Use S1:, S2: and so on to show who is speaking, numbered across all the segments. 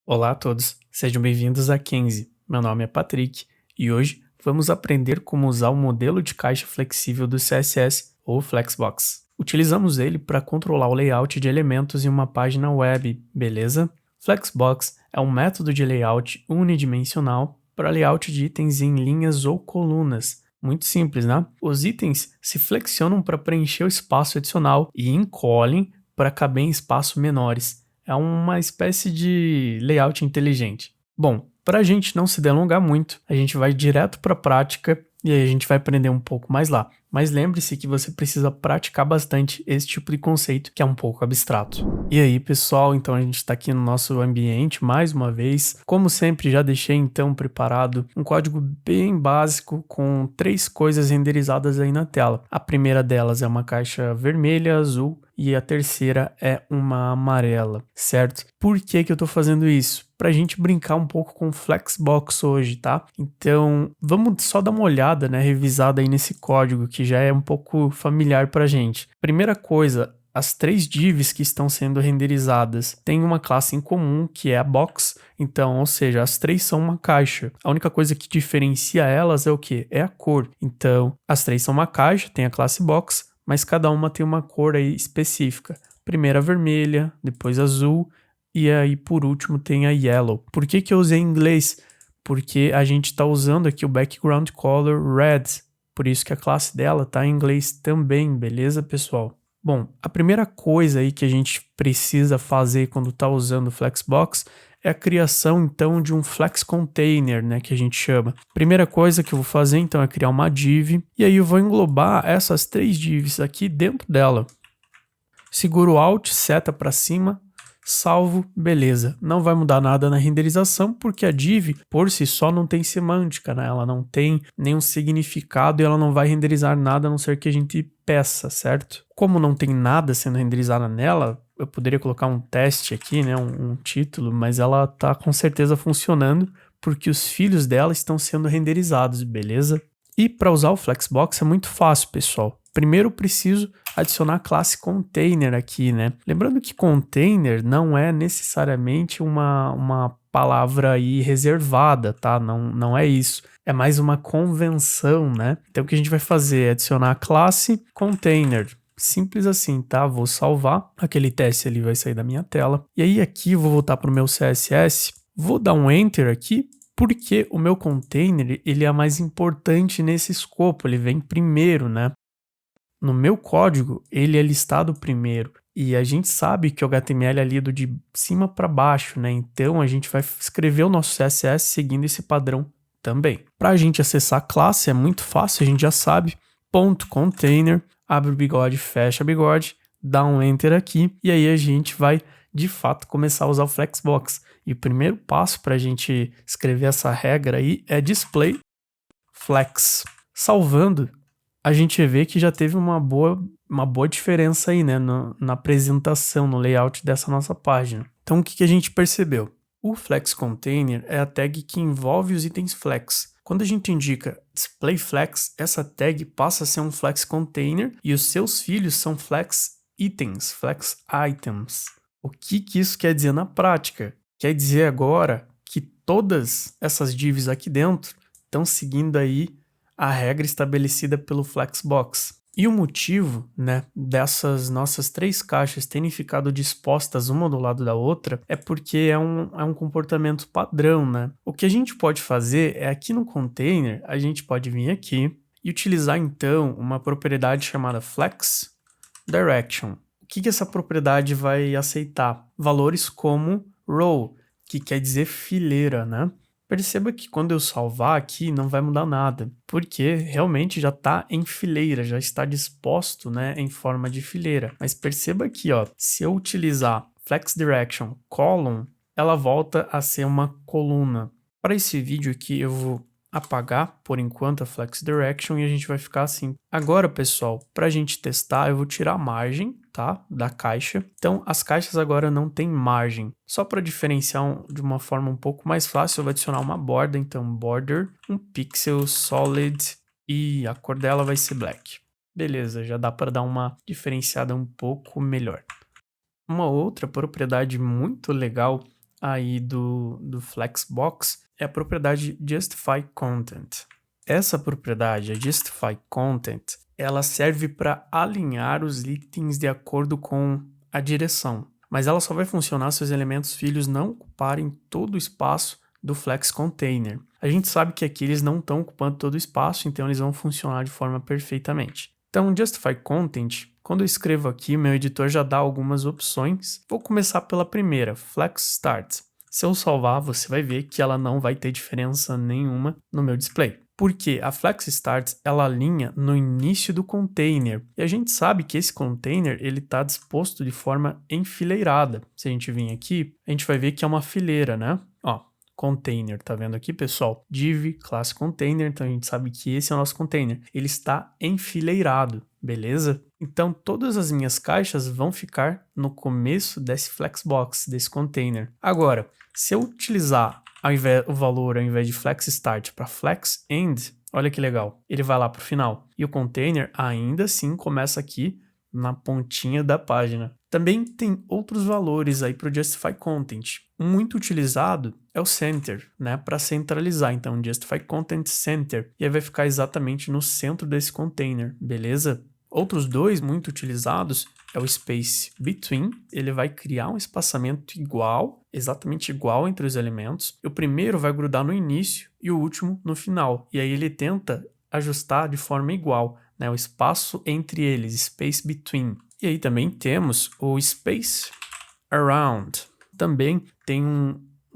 S1: Olá a todos, sejam bem-vindos a Kenzie. Meu nome é Patrick e hoje vamos aprender como usar o modelo de caixa flexível do CSS ou Flexbox. Utilizamos ele para controlar o layout de elementos em uma página web, beleza? Flexbox é um método de layout unidimensional para layout de itens em linhas ou colunas. Muito simples, né? Os itens se flexionam para preencher o espaço adicional e encolhem para caber em espaços menores. É uma espécie de layout inteligente. Bom, para a gente não se delongar muito, a gente vai direto para a prática e aí a gente vai aprender um pouco mais lá. Mas lembre-se que você precisa praticar bastante esse tipo de conceito que é um pouco abstrato. E aí, pessoal, então a gente está aqui no nosso ambiente mais uma vez. Como sempre, já deixei então preparado um código bem básico com 3 coisas renderizadas aí na tela. A primeira delas é uma caixa vermelha, azul e a terceira é uma amarela, certo? Por que que eu tô fazendo isso? Pra gente brincar um pouco com Flexbox hoje, tá? Então, vamos só dar uma olhada, né, revisada aí nesse código que já é um pouco familiar pra gente. Primeira coisa, as 3 divs que estão sendo renderizadas têm uma classe em comum, que é a box, então, ou seja, as 3 são uma caixa. A única coisa que diferencia elas é o quê? É a cor. Então, as 3 são uma caixa, tem a classe box, mas cada uma tem uma cor aí específica. Primeiro a vermelha, depois azul e aí por último tem a yellow. Por que que eu usei em inglês? Porque a gente está usando aqui o background color red, por isso que a classe dela está em inglês também, beleza, pessoal? Bom, a primeira coisa aí que a gente precisa fazer quando está usando o Flexbox é a criação então de um Flex Container, né, que a gente chama. Primeira coisa que eu vou fazer então é criar uma div e aí eu vou englobar essas 3 divs aqui dentro dela. Seguro Alt, seta para cima, salvo, beleza. Não vai mudar nada na renderização porque a div por si só não tem semântica, né? Ela não tem nenhum significado e ela não vai renderizar nada a não ser que a gente peça, certo? Como não tem nada sendo renderizado nela, eu poderia colocar um teste aqui, né? Um título, mas ela tá com certeza funcionando porque os filhos dela estão sendo renderizados, beleza? E para usar o Flexbox é muito fácil, pessoal. Primeiro eu preciso adicionar a classe container aqui, né? Lembrando que container não é necessariamente uma palavra aí reservada, tá? Não é isso. É mais uma convenção, né? Então o que a gente vai fazer é adicionar a classe container. Simples assim, tá? Vou salvar. Aquele teste ali vai sair da minha tela. E aí aqui eu vou voltar para o meu CSS. Vou dar um Enter aqui porque o meu container ele é mais importante nesse escopo, ele vem primeiro, né? No meu código, ele é listado primeiro. E a gente sabe que o HTML é lido de cima para baixo, né? Então a gente vai escrever o nosso CSS seguindo esse padrão também. Para a gente acessar a classe é muito fácil, a gente já sabe. Ponto container, abre o bigode, fecha o bigode, dá um enter aqui e aí a gente vai de fato começar a usar o Flexbox. E o primeiro passo para a gente escrever essa regra aí é display flex. Salvando, a gente vê que já teve uma boa diferença aí, né, na apresentação, no layout dessa nossa página. Então, o que a gente percebeu? O Flex Container é a tag que envolve os itens Flex. Quando a gente indica Display Flex, essa tag passa a ser um Flex Container e os seus filhos são Flex Items, Flex Items. O que isso quer dizer na prática? Quer dizer agora que todas essas divs aqui dentro estão seguindo aí a regra estabelecida pelo Flexbox. E o motivo, né, dessas nossas 3 caixas terem ficado dispostas uma do lado da outra é porque é um comportamento padrão, né? O que a gente pode fazer é aqui no container, a gente pode vir aqui e utilizar então uma propriedade chamada Flex Direction. O que essa propriedade vai aceitar? Valores como row, que quer dizer fileira, né? Perceba que quando eu salvar aqui não vai mudar nada, porque realmente já está em fileira, já está disposto, né, em forma de fileira. Mas perceba aqui, ó, se eu utilizar Flex Direction Column, ela volta a ser uma coluna. Para esse vídeo aqui eu vou apagar por enquanto a Flex Direction e a gente vai ficar assim. Agora, pessoal, para a gente testar, eu vou tirar a margem, tá, da caixa. Então, as caixas agora não tem margem. Só para diferenciar de uma forma um pouco mais fácil, eu vou adicionar uma borda. Então, border, um pixel solid e a cor dela vai ser black. Beleza, já dá para dar uma diferenciada um pouco melhor. Uma outra propriedade muito legal aí do Flexbox é a propriedade Justify Content. Essa propriedade, a Justify Content, ela serve para alinhar os itens de acordo com a direção, mas ela só vai funcionar se os elementos filhos não ocuparem todo o espaço do Flex Container. A gente sabe que aqui eles não estão ocupando todo o espaço, então eles vão funcionar de forma perfeitamente. Então, Justify Content, quando eu escrevo aqui, meu editor já dá algumas opções. Vou começar pela primeira, Flex Start. Se eu salvar, você vai ver que ela não vai ter diferença nenhuma no meu display. Porque a Flex Start, ela alinha no início do container. E a gente sabe que esse container, ele está disposto de forma enfileirada. Se a gente vir aqui, a gente vai ver que é uma fileira, né? Ó, container, tá vendo aqui, pessoal? Div, classe container, então a gente sabe que esse é o nosso container. Ele está enfileirado, beleza? Então, todas as minhas caixas vão ficar no começo desse Flexbox, desse container. Agora, se eu utilizar o valor ao invés de Flex Start para Flex End, olha que legal, ele vai lá para o final. E o container ainda assim começa aqui na pontinha da página. Também tem outros valores aí para o Justify Content. Muito utilizado é o Center, né, para centralizar. Então, Justify Content Center. E aí vai ficar exatamente no centro desse container, beleza? Outros dois muito utilizados é o Space Between. Ele vai criar um espaçamento igual, exatamente igual entre os elementos. O primeiro vai grudar no início e o último no final. E aí ele tenta ajustar de forma igual, né, o espaço entre eles, Space Between. E aí também temos o Space Around. Também tem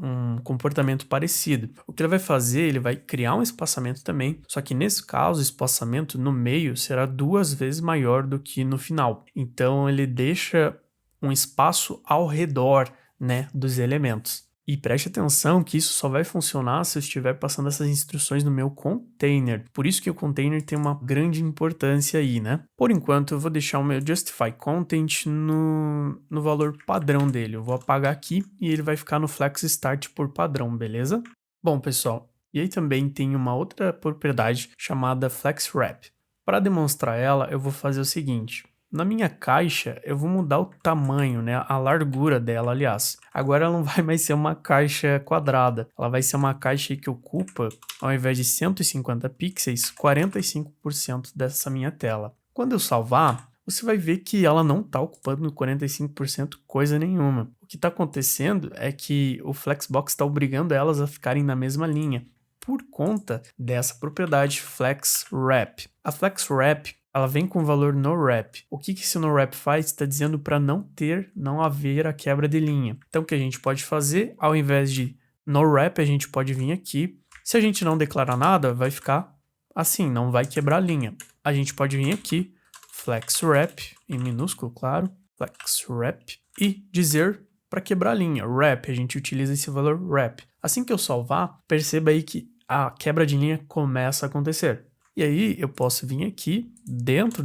S1: um comportamento parecido. O que ele vai fazer, ele vai criar um espaçamento também, só que nesse caso o espaçamento no meio será 2 vezes maior do que no final. Então ele deixa um espaço ao redor, né, dos elementos. E preste atenção que isso só vai funcionar se eu estiver passando essas instruções no meu container. Por isso que o container tem uma grande importância aí, né? Por enquanto, eu vou deixar o meu Justify Content no valor padrão dele. Eu vou apagar aqui e ele vai ficar no Flex Start por padrão, beleza? Bom, pessoal, e aí também tem uma outra propriedade chamada Flex Wrap. Para demonstrar ela, eu vou fazer o seguinte. Na minha caixa, eu vou mudar o tamanho, né, a largura dela, aliás. Agora ela não vai mais ser uma caixa quadrada, ela vai ser uma caixa que ocupa, ao invés de 150 pixels, 45% dessa minha tela. Quando eu salvar, você vai ver que ela não está ocupando 45% coisa nenhuma. O que está acontecendo é que o Flexbox está obrigando elas a ficarem na mesma linha, por conta dessa propriedade Flex Wrap. A Flex Wrap ela vem com o valor NoWrap. O que esse NoWrap faz? Está dizendo para não haver a quebra de linha. Então, o que a gente pode fazer? Ao invés de NoWrap, a gente pode vir aqui. Se a gente não declarar nada, vai ficar assim, não vai quebrar a linha. A gente pode vir aqui, FlexWrap, em minúsculo, claro, FlexWrap, e dizer para quebrar a linha. Wrap, a gente utiliza esse valor wrap. Assim que eu salvar, perceba aí que a quebra de linha começa a acontecer. E aí eu posso vir aqui dentro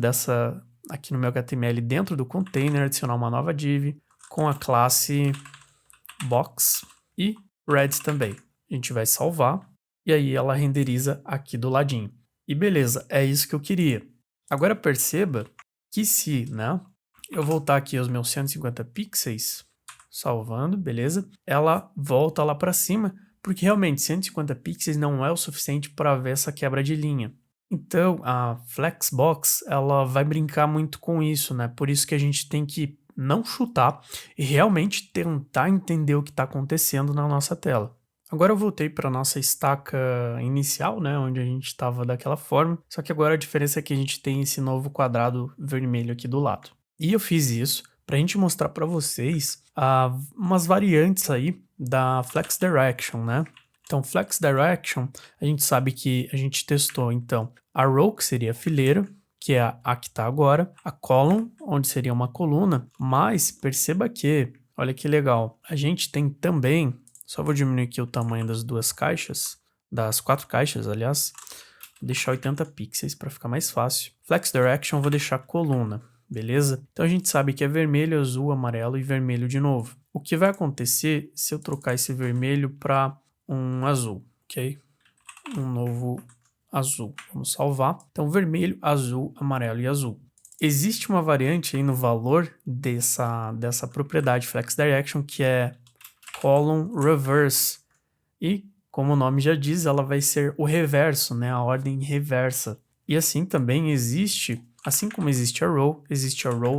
S1: aqui no meu HTML, dentro do container, adicionar uma nova div com a classe box e red também. A gente vai salvar e aí ela renderiza aqui do ladinho. E beleza, é isso que eu queria. Agora perceba que se, né, eu voltar aqui aos meus 150 pixels, salvando, beleza, ela volta lá para cima, porque realmente 150 pixels não é o suficiente para ver essa quebra de linha. Então, a Flexbox, ela vai brincar muito com isso, né? Por isso que a gente tem que não chutar e realmente tentar entender o que está acontecendo na nossa tela. Agora eu voltei para a nossa estaca inicial, né? Onde a gente estava daquela forma, só que agora a diferença é que a gente tem esse novo quadrado vermelho aqui do lado. E eu fiz isso para a gente mostrar para vocês umas variantes aí da Flex Direction, né? Então, Flex Direction, a gente sabe que a gente testou, então, a row, que seria a fileira, que é a que está agora, a column, onde seria uma coluna, mas perceba que, olha que legal, a gente tem também, só vou diminuir aqui o tamanho das duas caixas, das 4 caixas, aliás, vou deixar 80 pixels para ficar mais fácil. Flex Direction, vou deixar coluna, beleza? Então, a gente sabe que é vermelho, azul, amarelo e vermelho de novo. O que vai acontecer se eu trocar esse vermelho para um azul, ok? Um novo azul. Vamos salvar. Então, vermelho, azul, amarelo e azul. Existe uma variante aí no valor dessa propriedade Flex Direction que é column reverse. E, como o nome já diz, ela vai ser o reverso, né? A ordem reversa. E assim também existe, assim como existe a row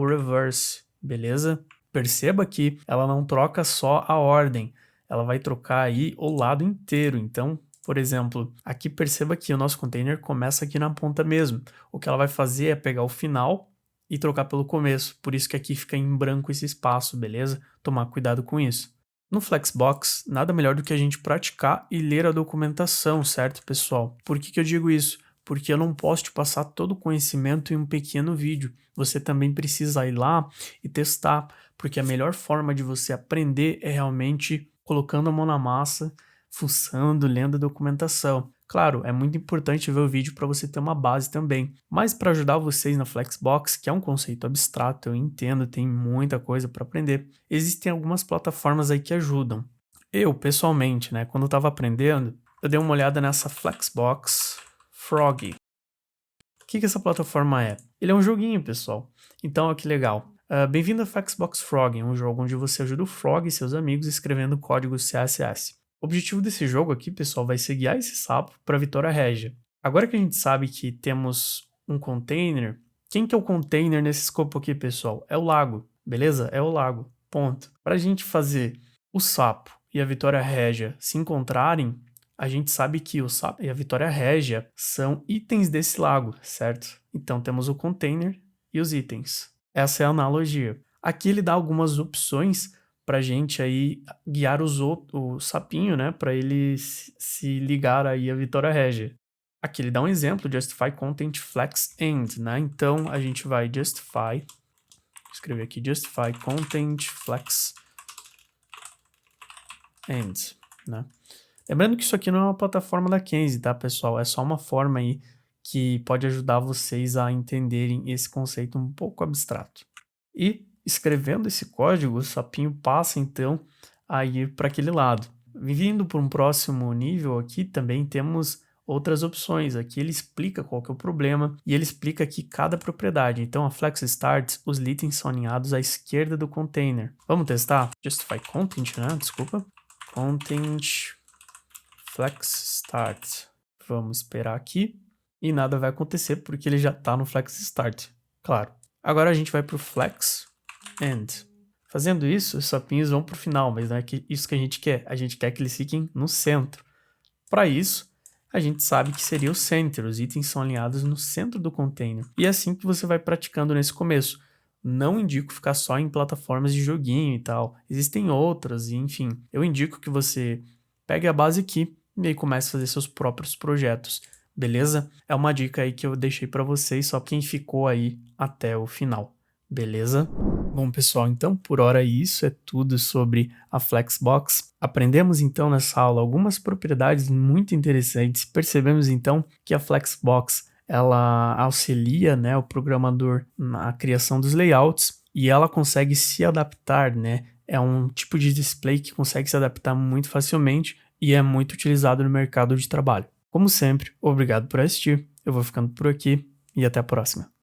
S1: reverse, beleza? Perceba que ela não troca só a ordem, ela vai trocar aí o lado inteiro. Então, por exemplo, aqui perceba que o nosso container começa aqui na ponta mesmo. O que ela vai fazer é pegar o final e trocar pelo começo. Por isso que aqui fica em branco esse espaço, beleza? Tomar cuidado com isso. No Flexbox, nada melhor do que a gente praticar e ler a documentação, certo, pessoal? Por que eu digo isso? Porque eu não posso te passar todo o conhecimento em um pequeno vídeo. Você também precisa ir lá e testar, porque a melhor forma de você aprender é realmente colocando a mão na massa, fuçando, lendo a documentação. Claro, é muito importante ver o vídeo para você ter uma base também, mas para ajudar vocês na Flexbox, que é um conceito abstrato, eu entendo, tem muita coisa para aprender, existem algumas plataformas aí que ajudam. Eu, pessoalmente, né, quando eu estava aprendendo, eu dei uma olhada nessa Flexbox Froggy. O que essa plataforma é? Ele é um joguinho, pessoal. Então, olha que legal. Bem-vindo a Flexbox Froggy, um jogo onde você ajuda o Frog e seus amigos escrevendo código CSS. O objetivo desse jogo aqui, pessoal, vai ser guiar esse sapo para a vitória régia. Agora que a gente sabe que temos um container, quem que é o container nesse escopo aqui, pessoal? É o lago, beleza? É o lago, ponto. Para a gente fazer o sapo e a vitória régia se encontrarem, a gente sabe que o sapo e a vitória régia são itens desse lago, certo? Então temos o container e os itens. Essa é a analogia. Aqui ele dá algumas opções para a gente aí guiar o sapinho, né? Para ele se ligar aí à vitória régia. Aqui ele dá um exemplo, justify content flex end, né? Então a gente vai justify, vou escrever aqui justify content flex end, né? Lembrando que isso aqui não é uma plataforma da Kenzie, tá, pessoal? É só uma forma aí que pode ajudar vocês a entenderem esse conceito um pouco abstrato. E escrevendo esse código, o sapinho passa então a ir para aquele lado. Vindo para um próximo nível aqui, também temos outras opções. Aqui ele explica qual que é o problema e ele explica aqui cada propriedade. Então a Flex Start, os itens são alinhados à esquerda do container. Vamos testar? Justify content, né? Desculpa. Content Flex Start. Vamos esperar aqui e nada vai acontecer porque ele já está no Flex Start, claro. Agora a gente vai para o Flex End. Fazendo isso, os sapinhos vão para o final, mas não é isso que a gente quer. A gente quer que eles fiquem no centro. Para isso, a gente sabe que seria o center. Os itens são alinhados no centro do container. E é assim que você vai praticando nesse começo. Não indico ficar só em plataformas de joguinho e tal. Existem outras, e enfim. Eu indico que você pegue a base aqui e aí comece a fazer seus próprios projetos, beleza? É uma dica aí que eu deixei para vocês, só quem ficou aí até o final, beleza? Bom, pessoal, então por hora isso é tudo sobre a Flexbox. Aprendemos então nessa aula algumas propriedades muito interessantes. Percebemos então que a Flexbox ela auxilia, né, o programador na criação dos layouts e ela consegue se adaptar, né? É um tipo de display que consegue se adaptar muito facilmente e é muito utilizado no mercado de trabalho. Como sempre, obrigado por assistir, eu vou ficando por aqui e até a próxima.